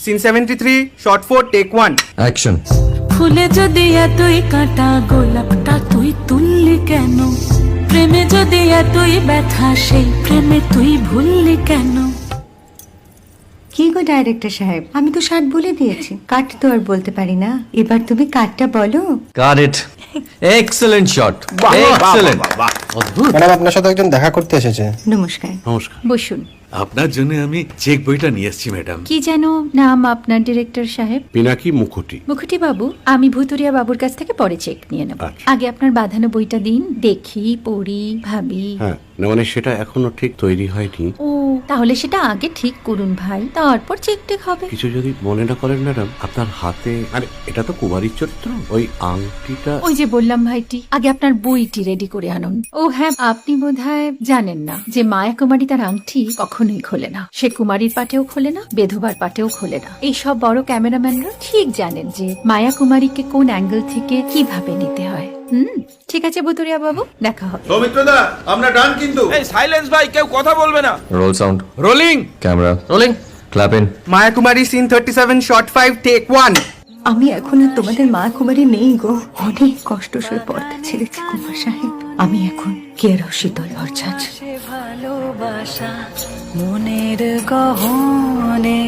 Scene 73 short 4 take 1 action. ফুলে যদি এতই কাঁটা গোলাপটা তুই তুললি কেন? প্রেমে যদি এতই ব্যথা সেই প্রেমে তুই ভুললি কেন? কি গো ডাইরেক্টর সাহেব, আমি তো 60 বলে দিয়েছি, কাট তো আর বলতে পারি না, এবার তুমি কাটটা বলো। Got it. Excellent shot, excellent. অদ্ভুত। ম্যাডাম আপনার সাথে একজন দেখা করতে এসেছে। নমস্কার। নমস্কার। বসুন। আপনার জন্য আমি চেক বইটা নিয়ে এসেছি ম্যাডাম। কি যেন নাম আপনার ডিরেক্টর সাহেব? পিনাকি মুখোটি। মুখুটি বাবু, আমি ভুতুরিয়া বাবুর কাছ থেকে পরে চেক নিয়ে নেব। আচ্ছা। আগে আপনার বাঁধানো বইটা দিন, দেখি, পড়ি, ভাবি। হ্যাঁ, না মানে সেটা এখনো ঠিক তৈরি হয়নি। ও, তাহলে সেটা আগে ঠিক করুন ভাই, তারপর চেক টেক হবে। কিছু যদি মনে না করেন ম্যাডাম, আপনার হাতে, আরে এটা তো কুমারীর চরিত্র, ওই আংটিটা। ওই যে বললাম ভাইটি, আগে আপনার বইটি রেডি করে আনুন। ও হ্যাঁ, আপনি বোধহয় জানেন না যে মায়া কুমারী তার আংটি কখনোই খোলে না। সে কুমারীর পাটেও খোলে না, বেধবার পাটেও খোলে না। এই সব বড় ক্যামেরাম্যানরা ঠিক জানেন যে মায়া কুমারীকে কোন অ্যাঙ্গেল থেকে কিভাবে নিতে হয়। ঠিক আছে ভুতুরিয়া বাবু, দেখা হবে। সৌমিত্রদা, আমরা ডান কিন্তু। এই সাইলেন্স ভাই, কেউ কথা বলবে না। Roll sound, rolling camera rolling, clap in. Maya Kumari scene 37 shot 5 take 1 আমি এখন আর তোমাদের মা কুমারী নেই গো, অনেক কষ্ট সয়ে পর্দা ছেড়েছি কুমার সাহেব। আমি এখন কেরও শীতল ভরছাছ। ভালোবাসা মনের গহনে